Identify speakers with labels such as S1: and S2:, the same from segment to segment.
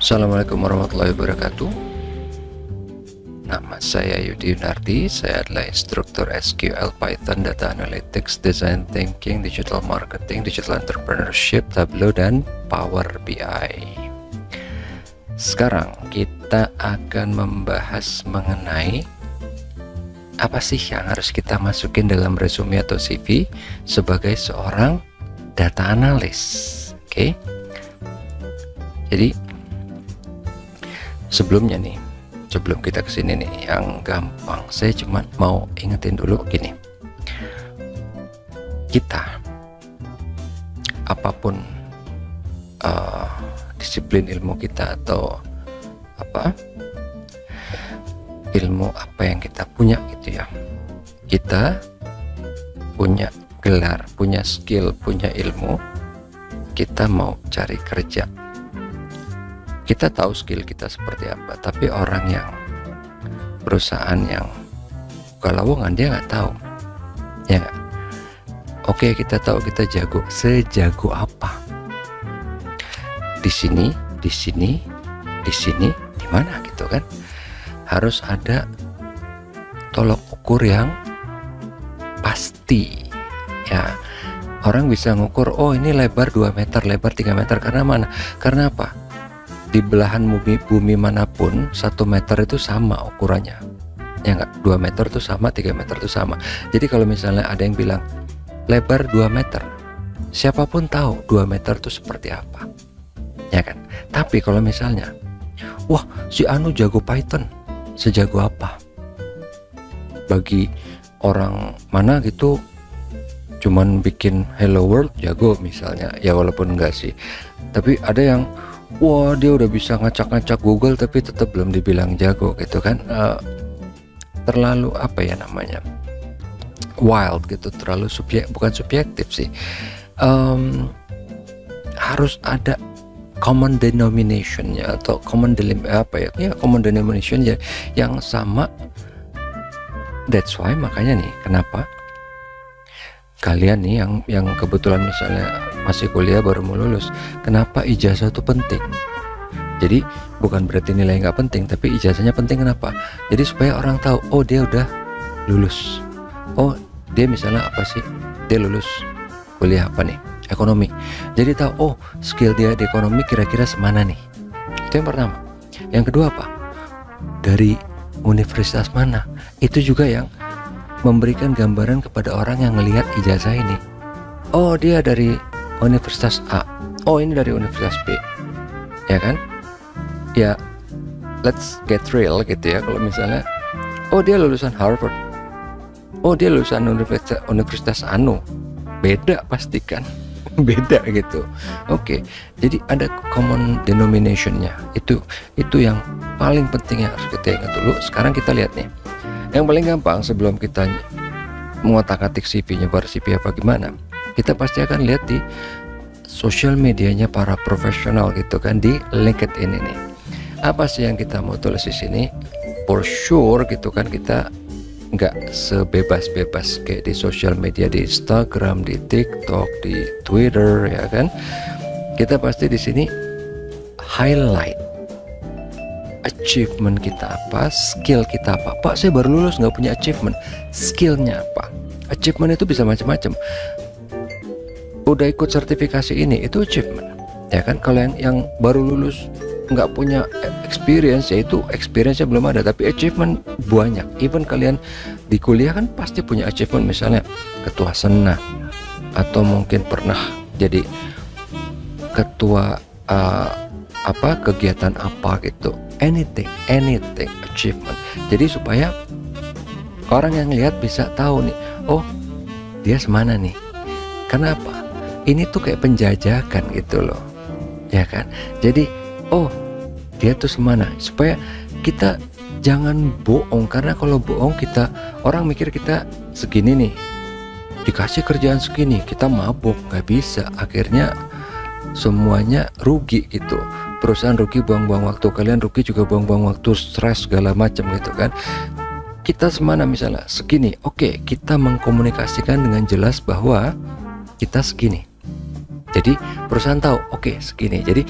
S1: Assalamualaikum warahmatullahi wabarakatuh. Nama saya Yudi Yunardi. Saya adalah instruktur SQL, Python, Data Analytics, Design Thinking, Digital Marketing, Digital Entrepreneurship, Tableau, dan Power BI. Sekarang kita akan membahas mengenai apa sih yang harus kita masukin dalam resume atau CV sebagai seorang data analis. Oke. Jadi sebelumnya nih, sebelum kita kesini nih, yang gampang saya cuma mau ingetin dulu gini, kita apapun disiplin ilmu kita atau ilmu apa yang kita punya gitu ya, kita punya gelar, punya skill, punya ilmu, kita mau cari kerja, kita tahu skill kita seperti apa, tapi orang yang perusahaan yang buka lowongan dia nggak tahu, ya nggak? Oke, kita tahu kita jago, sejago apa? Di sini, di sini, di sini, di mana gitu kan? Harus ada tolok ukur yang pasti, ya. Orang bisa ngukur, oh ini lebar 2 meter, lebar 3 meter, karena mana? Karena apa? Di belahan bumi manapun 1 meter itu sama ukurannya, ya enggak? 2 meter itu sama, 3 meter itu sama. Jadi kalau misalnya ada yang bilang lebar 2 meter, siapapun tahu 2 meter itu seperti apa, ya kan? Tapi kalau misalnya, wah si Anu jago Python, sejago apa? Bagi orang mana gitu cuman bikin hello world jago misalnya, ya walaupun enggak sih, tapi ada yang wah dia udah bisa ngacak-ngacak Google tapi tetap belum dibilang jago gitu kan. Terlalu apa ya namanya, wild gitu, terlalu bukan subjektif sih. Harus ada common denominationnya atau common denomination ya yang sama. That's why makanya nih kenapa kalian nih yang kebetulan misalnya masih kuliah baru mau lulus, kenapa ijazah itu penting? Jadi bukan berarti nilai nggak penting, tapi ijazahnya penting. Kenapa? Jadi supaya orang tahu, oh dia udah lulus, oh dia misalnya apa sih, dia lulus kuliah apa nih, ekonomi. Jadi tahu, oh skill dia di ekonomi kira-kira semana nih. Itu yang pertama. Yang kedua apa? Dari universitas mana? Itu juga yang memberikan gambaran kepada orang yang melihat ijazah ini. Oh dia dari Universitas A, oh ini dari Universitas B, ya kan? Ya let's get real gitu ya. Kalau misalnya oh dia lulusan Harvard, oh dia lulusan Universitas Anu, beda pasti kan. Beda gitu. Oke, jadi ada common denominationnya. Itu yang paling penting yang harus kita ingat dulu. Sekarang kita lihat nih, yang paling gampang sebelum kita mengotak-atik CV-nya, CV apa gimana, kita pasti akan lihat di sosial medianya para profesional gitu kan, di LinkedIn ini. Apa sih yang kita mau tulis di sini? For sure gitu kan, kita nggak sebebas-bebas kayak di sosial media, di Instagram, di TikTok, di Twitter, ya kan? Kita pasti di sini highlight achievement kita apa, skill kita apa. Pak saya baru lulus nggak punya achievement, skillnya apa? Achievement itu bisa macam-macam. Udah ikut sertifikasi ini, itu achievement, ya kan? Kalau yang baru lulus nggak punya experience, ya itu experience-nya belum ada, tapi achievement banyak. Even kalian di kuliah kan pasti punya achievement, misalnya ketua senat, atau mungkin pernah jadi ketua kegiatan apa gitu, anything achievement. Jadi supaya orang yang lihat bisa tahu nih, oh dia semana nih. Kenapa? Ini tuh kayak penjajakan gitu loh, ya kan? Jadi oh dia tuh semana, supaya kita jangan bohong. Karena kalau bohong, orang mikir kita segini nih, dikasih kerjaan segini, kita mabuk, nggak bisa. Akhirnya semuanya rugi gitu. Perusahaan rugi, buang-buang waktu, kalian rugi juga, buang-buang waktu, stres segala macam gitu kan. Kita semana misalnya segini, oke, kita mengkomunikasikan dengan jelas bahwa kita segini. Jadi perusahaan tahu, oke segini. Jadi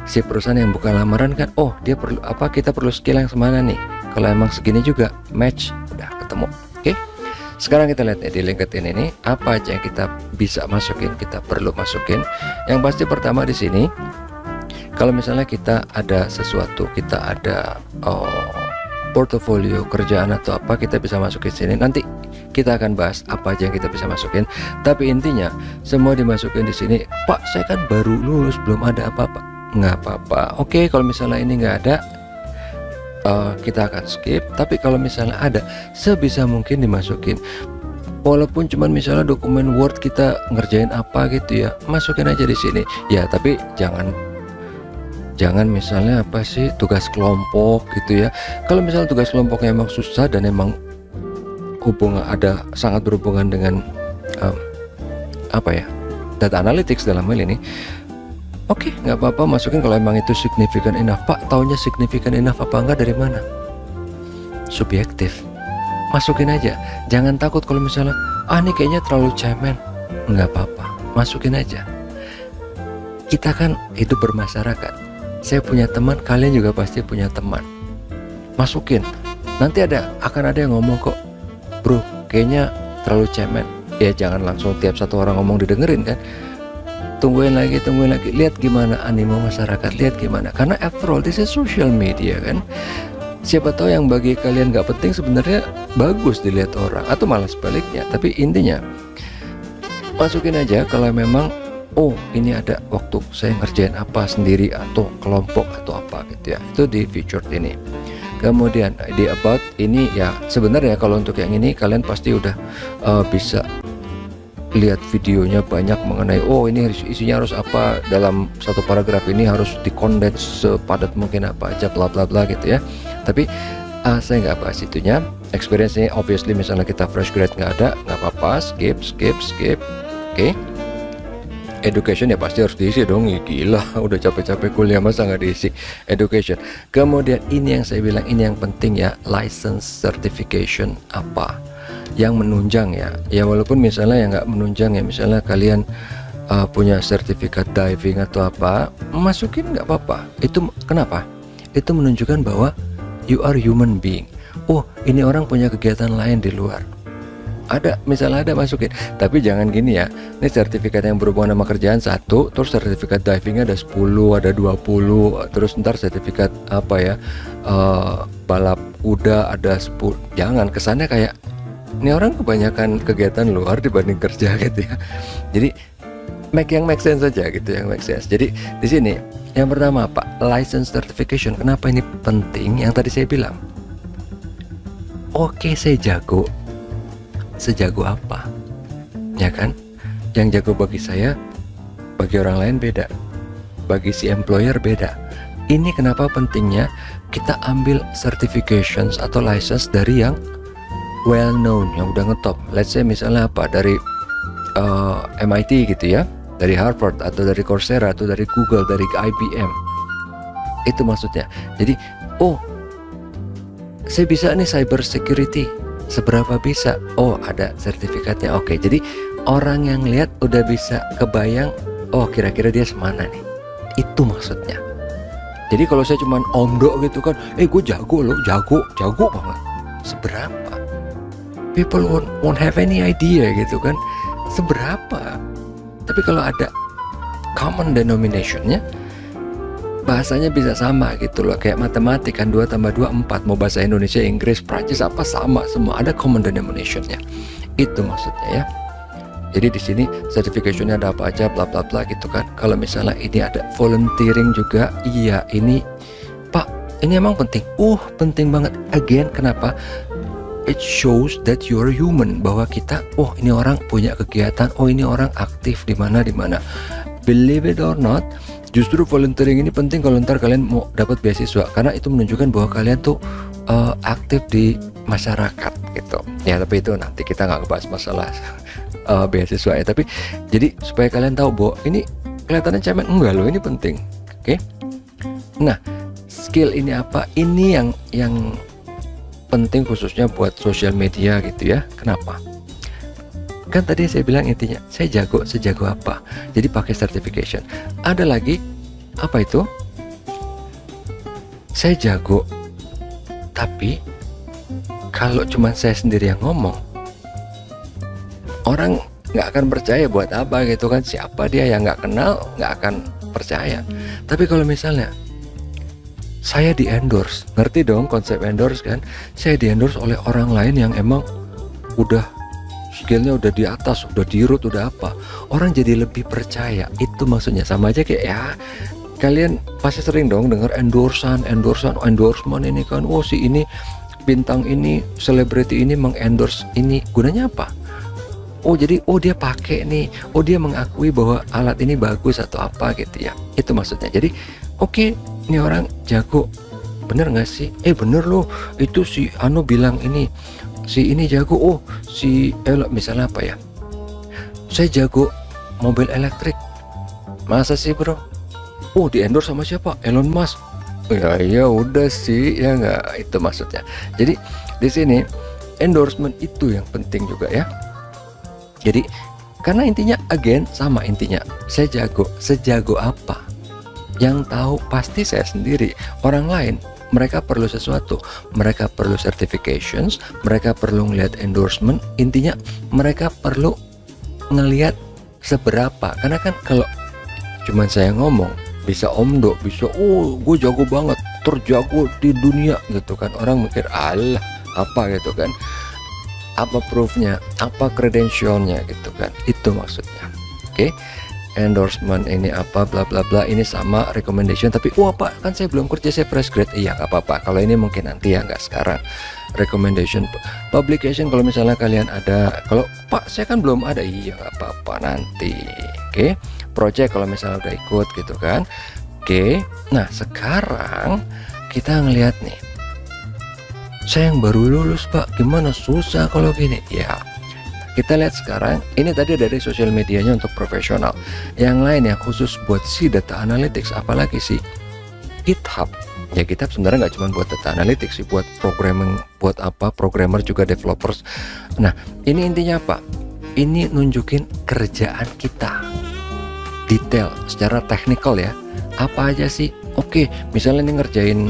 S1: si perusahaan yang buka lamaran kan, oh dia perlu apa, kita perlu skill yang semana nih, kalau emang segini juga match, udah ketemu. Oke, sekarang kita lihat nih di LinkedIn ini apa aja yang kita bisa masukin, kita perlu masukin. Yang pasti pertama di sini, kalau misalnya kita ada sesuatu, kita ada portofolio kerjaan atau apa, kita bisa masukin sini. Nanti kita akan bahas apa aja yang kita bisa masukin. Tapi intinya semua dimasukin di sini. Pak, saya kan baru lulus, belum ada apa-apa. Nggak apa-apa. Oke, kalau misalnya ini nggak ada, kita akan skip. Tapi kalau misalnya ada, sebisa mungkin dimasukin. Walaupun cuman misalnya dokumen Word kita ngerjain apa gitu ya, masukin aja di sini. Ya, tapi jangan misalnya apa sih, tugas kelompok gitu ya. Kalau misalnya tugas kelompoknya emang susah dan emang sangat berhubungan dengan data analytics dalam hal ini, oke, nggak apa-apa masukin kalau emang itu significant enough. Pak, taunya significant enough apa enggak dari mana? Subjektif. Masukin aja, jangan takut kalau misalnya ini kayaknya terlalu cemen. Nggak apa-apa, masukin aja. Kita kan hidup bermasyarakat. Saya punya teman, kalian juga pasti punya teman. Masukin. Nanti akan ada yang ngomong kok, bro, kayaknya terlalu cemen. Ya jangan langsung tiap satu orang ngomong didengerin kan. Tungguin lagi, lihat gimana animo masyarakat, lihat gimana. Karena after all, this is social media kan. Siapa tahu yang bagi kalian gak penting sebenarnya bagus dilihat orang, atau malah sebaliknya. Tapi intinya, masukin aja kalau memang ini ada waktu saya ngerjain apa sendiri atau kelompok atau apa gitu ya, itu di featured ini. Kemudian di about ini ya, sebenarnya kalau untuk yang ini kalian pasti udah bisa lihat videonya banyak mengenai ini isinya harus apa, dalam satu paragraf ini harus dikondens sepadat mungkin apa aja bla bla bla gitu ya. Tapi saya nggak bahas itunya. Experience-nya obviously misalnya kita fresh grade nggak ada, nggak apa-apa, skip. Oke. Education ya pasti harus diisi dong, gila udah capek-capek kuliah masa nggak diisi education. Kemudian ini yang saya bilang, ini yang penting ya, license certification apa yang menunjang ya walaupun misalnya yang nggak menunjang ya, misalnya kalian punya sertifikat diving atau apa, masukin nggak apa-apa. Itu kenapa? Itu menunjukkan bahwa you are human being. Ini orang punya kegiatan lain di luar. Misalnya ada masukin, tapi jangan gini ya, ini sertifikat yang berhubungan sama kerjaan 1, terus sertifikat divingnya ada 10, ada 20, terus ntar sertifikat balap kuda ada 10. Jangan, kesannya kayak ini orang kebanyakan kegiatan luar dibanding kerja gitu ya. Jadi make sense saja gitu, yang make sense. Jadi di sini yang pertama apa? License certification. Kenapa ini penting? Yang tadi saya bilang, oke, saya jago. Sejago apa? Ya kan? Yang jago bagi saya, bagi orang lain beda. Bagi si employer beda. Ini kenapa pentingnya kita ambil certifications atau license dari yang well known, yang udah ngetop. Let's say misalnya apa, dari MIT gitu ya, dari Harvard atau dari Coursera atau dari Google, dari IBM. Itu maksudnya. Jadi, saya bisa nih cyber security. Seberapa bisa? Ada sertifikatnya. Oke, jadi orang yang lihat udah bisa kebayang, kira-kira dia semana nih. Itu maksudnya. Jadi kalau saya cuman omdo gitu kan, gue jago loh, jago banget. Seberapa? People won't have any idea gitu kan, seberapa. Tapi kalau ada common denominationnya, bahasanya bisa sama gitu loh, kayak matematik kan, 2 tambah 2 4, mau bahasa Indonesia, Inggris, Prancis apa sama semua, ada common denominationnya. Itu maksudnya ya. Jadi di sini certificationnya ada apa aja, bla bla bla gitu kan. Kalau misalnya ini ada volunteering juga, iya ini Pak, ini emang penting. Penting banget. Again, kenapa? It shows that you're human, bahwa kita, ini orang punya kegiatan, ini orang aktif di mana. Believe it or not, justru volunteering ini penting kalau ntar kalian mau dapat beasiswa, karena itu menunjukkan bahwa kalian tuh aktif di masyarakat gitu. Ya tapi itu nanti kita nggak ngebahas masalah beasiswa ya. Tapi jadi supaya kalian tahu bahwa ini kelihatannya cemen, enggak loh, ini penting. Oke. Nah, skill ini apa? Ini yang penting khususnya buat sosial media gitu ya. Kenapa? Kan tadi saya bilang intinya, saya jago, sejago apa? Jadi pakai certification. Ada lagi, apa itu? saya jago, tapi kalau cuma saya sendiri yang ngomong, orang nggak akan percaya buat apa gitu kan. Siapa dia yang nggak kenal nggak akan percaya. Tapi kalau misalnya saya di endorse, ngerti dong konsep endorse kan, saya di endorse oleh orang lain yang emang udah skillnya udah di atas, udah di root, udah apa, orang jadi lebih percaya. Itu maksudnya. Sama aja kayak ya, kalian pasti sering dong dengar endorsement ini kan, oh si ini bintang ini, selebriti ini mengendorse ini, gunanya apa? Oh jadi, oh dia pakai nih, oh dia mengakui bahwa alat ini bagus atau apa gitu ya. Itu maksudnya. Jadi oke, ini orang jago, bener nggak sih? Bener loh, itu si Anu bilang ini, si ini jago. Oh si misalnya apa ya, saya jago mobil elektrik. Masa sih bro? Oh di endorse sama siapa? Elon Musk. Ya udah sih, ya nggak, itu maksudnya. Jadi di sini endorsement itu yang penting juga ya. Jadi karena intinya again sama intinya, saya jago, sejago apa? Yang tahu pasti saya sendiri. Orang lain mereka perlu sesuatu, mereka perlu certifications, mereka perlu ngelihat endorsement. Intinya mereka perlu ngelihat seberapa. Karena kan kalau cuman saya ngomong, bisa omdo, bisa oh gue jago banget, terjago di dunia gitu kan, orang mikir alah apa gitu kan, apa proofnya, apa credentialnya gitu kan. Itu maksudnya. Oke. Endorsement ini apa bla bla bla, ini sama recommendation. Tapi apa kan saya belum kerja, saya fresh grade. Iya nggak apa-apa, kalau ini mungkin nanti ya, nggak sekarang. Recommendation, publication kalau misalnya kalian ada, kalau Pak saya kan belum ada, iya nggak apa-apa nanti. Oke. Project kalau misalnya udah ikut gitu kan. Oke. Nah sekarang kita ngelihat nih, saya yang baru lulus Pak, gimana, susah kalau gini ya. Kita lihat sekarang, ini tadi dari sosial medianya untuk profesional. Yang lain yang khusus buat si data analytics, apalagi sih GitHub. Ya GitHub sebenarnya nggak cuma buat data analytics sih, buat programming, buat apa, programmer juga, developers. Nah ini intinya apa? Ini nunjukin kerjaan kita, detail, secara teknikal ya. Apa aja sih? Oke, misalnya ini ngerjain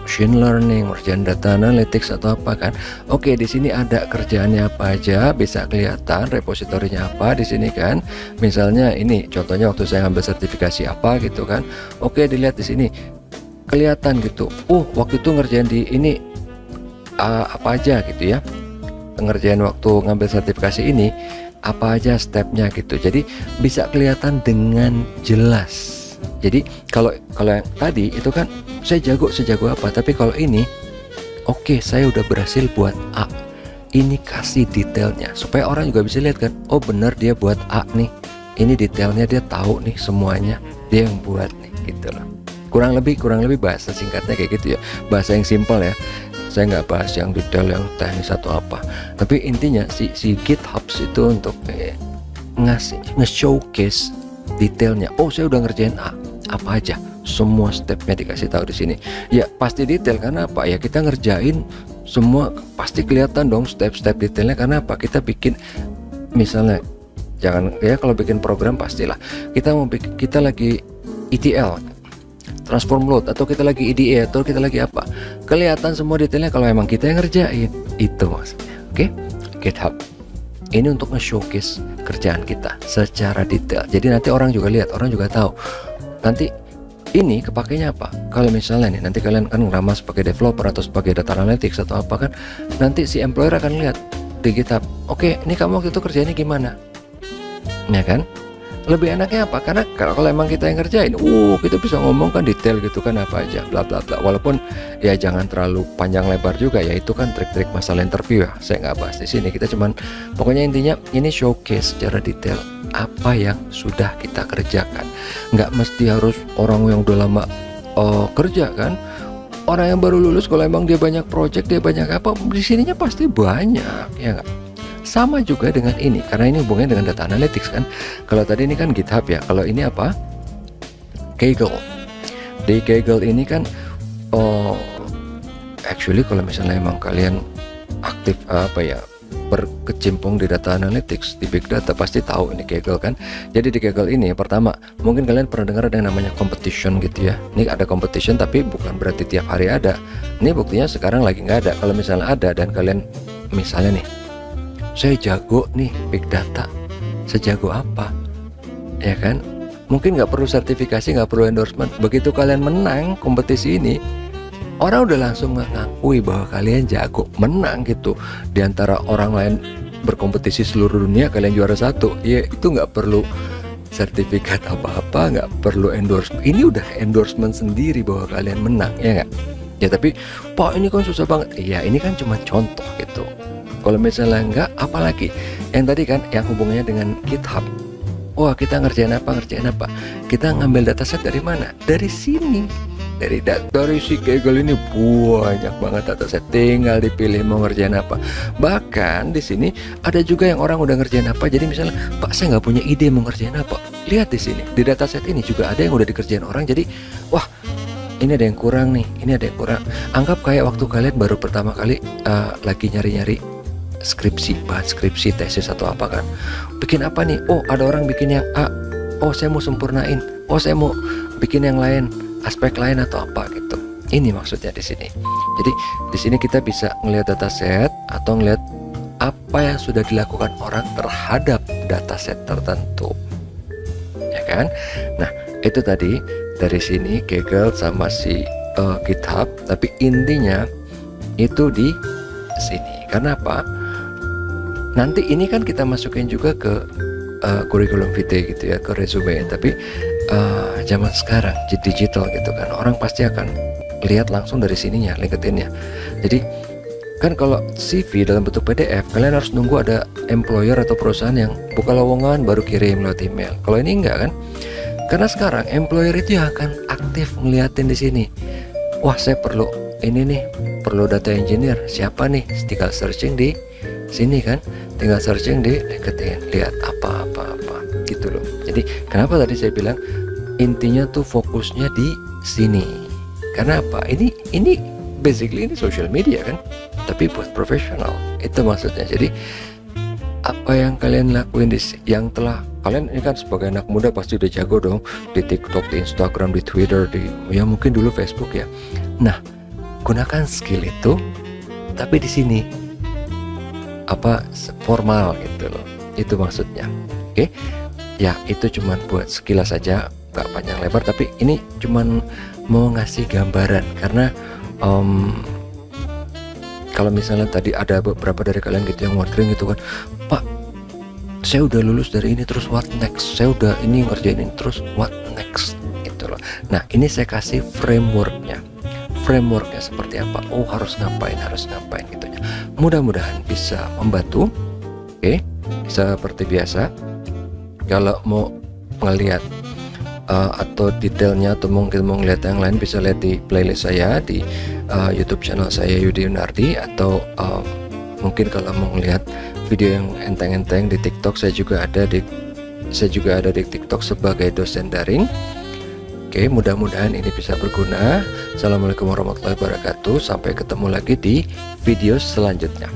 S1: machine learning, ngerjain data analytics atau apa kan. Oke, di sini ada kerjaannya apa aja, bisa kelihatan repositorinya apa di sini kan. Misalnya ini contohnya waktu saya ngambil sertifikasi apa gitu kan. Oke, dilihat di sini kelihatan gitu. Oh, waktu itu ngerjain di ini apa aja gitu ya. Ngerjain waktu ngambil sertifikasi ini apa aja stepnya gitu. Jadi bisa kelihatan dengan jelas. Jadi kalau yang tadi itu kan saya jago apa, tapi kalau ini oke, saya udah berhasil buat A. Ini kasih detailnya supaya orang juga bisa lihat kan, oh bener dia buat A nih, ini detailnya dia tahu nih semuanya, dia yang buat nih gitu loh. Kurang lebih bahasa singkatnya kayak gitu ya, bahasa yang simpel ya. Saya nggak bahas yang detail, yang teknis atau apa, tapi intinya si GitHub itu untuk nge-showcase detailnya. Oh saya udah ngerjain A, apa aja, semua stepnya dikasih tahu di sini. Ya pasti detail karena apa ya, kita ngerjain semua pasti kelihatan dong step-step detailnya. Karena apa, kita bikin misalnya, jangan ya kalau bikin program pastilah kita lagi ETL, transform load, atau kita lagi EDA, atau kita lagi apa, kelihatan semua detailnya kalau emang kita yang ngerjain. Itu maksudnya. Oke. GitHub ini untuk nge-showcase kerjaan kita secara detail. Jadi nanti orang juga lihat, orang juga tahu. Nanti ini kepakainya apa? Kalau misalnya nih, nanti kalian kan ngelamar sebagai developer atau sebagai data analytics atau apa kan, nanti si employer akan lihat di GitHub. Oke, ini kamu waktu itu kerjanya gimana? Ya kan? Lebih enaknya apa? Karena kalau emang kita yang ngerjain, kita bisa ngomong kan detail gitu kan, apa aja bla bla bla. Walaupun ya jangan terlalu panjang lebar juga ya, itu kan trik-trik masalah interview ya. Saya nggak bahas di sini. Kita cuman pokoknya intinya ini showcase secara detail apa yang sudah kita kerjakan. Nggak mesti harus orang yang udah lama kerja kan. Orang yang baru lulus kalau emang dia banyak project, dia banyak apa, di sininya pasti banyak ya nggak? Sama juga dengan ini, karena ini hubungannya dengan data analytics kan. Kalau tadi ini kan GitHub ya, kalau ini apa? Kaggle. Di Kaggle ini kan actually kalau misalnya emang kalian aktif apa ya, berkecimpung di data analytics, di big data, pasti tahu ini Kaggle kan. Jadi di Kaggle ini pertama, mungkin kalian pernah dengar ada yang namanya competition gitu ya. Ini ada competition tapi bukan berarti tiap hari ada. Ini buktinya sekarang lagi nggak ada. Kalau misalnya ada dan kalian misalnya nih, saya jago nih big data, sejago apa, ya kan? Mungkin nggak perlu sertifikasi, nggak perlu endorsement. Begitu kalian menang kompetisi ini, orang udah langsung mengakui bahwa kalian jago, menang gitu. Di antara orang lain berkompetisi seluruh dunia, kalian juara satu. Ya itu nggak perlu sertifikat apa-apa, nggak perlu endorsement. Ini udah endorsement sendiri bahwa kalian menang, ya nggak? Ya tapi, Pak ini kan susah banget. Iya ini kan cuma contoh gitu. Kalau misalnya nggak, apalagi yang tadi kan, yang hubungannya dengan GitHub. Wah kita ngerjain apa? Kita ngambil dataset dari mana? Dari sini. Dari si Kaggle ini banyak banget dataset, tinggal dipilih mau ngerjain apa. Bahkan di sini ada juga yang orang udah ngerjain apa. Jadi misalnya, Pak saya nggak punya ide mau ngerjain apa. Lihat di sini, di dataset ini juga ada yang udah dikerjain orang. Jadi wah ini ada yang kurang nih, ini ada yang kurang. Anggap kayak waktu kalian baru pertama kali lagi nyari-nyari skripsi, bahan skripsi, tesis atau apa kan. Bikin apa nih? Oh ada orang bikin yang A. Oh saya mau sempurnain. Oh saya mau bikin yang lain, aspek lain atau apa gitu. Ini maksudnya di sini. Jadi di sini kita bisa ngelihat dataset atau ngelihat apa yang sudah dilakukan orang terhadap dataset tertentu, ya kan? Nah itu tadi dari sini Kaggle sama si GitHub. Tapi intinya itu di sini. Karena apa? Nanti ini kan kita masukin juga ke kurikulum vitae gitu ya, ke resume. Tapi zaman sekarang digital gitu kan, orang pasti akan lihat langsung dari sininya, LinkedIn-nya. Jadi kan kalau CV dalam bentuk PDF, kalian harus nunggu ada employer atau perusahaan yang buka lowongan baru kirim lewat email. Kalau ini enggak kan? Karena sekarang employer itu yang akan aktif ngeliatin di sini. Wah saya perlu ini nih, perlu data engineer. Siapa nih? Tinggal searching di sini kan, tinggal searching di LinkedIn, lihat apa gitu loh. Jadi kenapa tadi saya bilang intinya tuh fokusnya di sini. Karena apa? Ini basically ini social media kan, tapi buat profesional. Itu maksudnya. Jadi apa yang kalian lakuin yang telah kalian ini kan sebagai anak muda pasti udah jago dong di TikTok, di Instagram, di Twitter, di ya mungkin dulu Facebook ya. Nah gunakan skill itu, tapi di sini formal gitu loh, itu maksudnya. Oke ya, itu cuman buat sekilas saja, nggak panjang lebar, tapi ini cuman mau ngasih gambaran. Karena kalau misalnya tadi ada beberapa dari kalian gitu yang wondering gitu kan, Pak saya udah lulus dari ini, terus what next? Saya udah ini ngerjain ini, terus what next gitu loh. Nah ini saya kasih frameworknya seperti apa. Oh harus ngapain gitu ya. Mudah-mudahan bisa membantu. Oke, seperti biasa kalau mau ngelihat atau detailnya atau mungkin mau ngeliat yang lain, bisa lihat di playlist saya di YouTube channel saya Yudi Yunardi. Atau mungkin kalau mau ngeliat video yang enteng-enteng di TikTok, saya juga ada di TikTok sebagai dosen daring. Oke, mudah-mudahan ini bisa berguna. Assalamualaikum warahmatullahi wabarakatuh. Sampai ketemu lagi di video selanjutnya.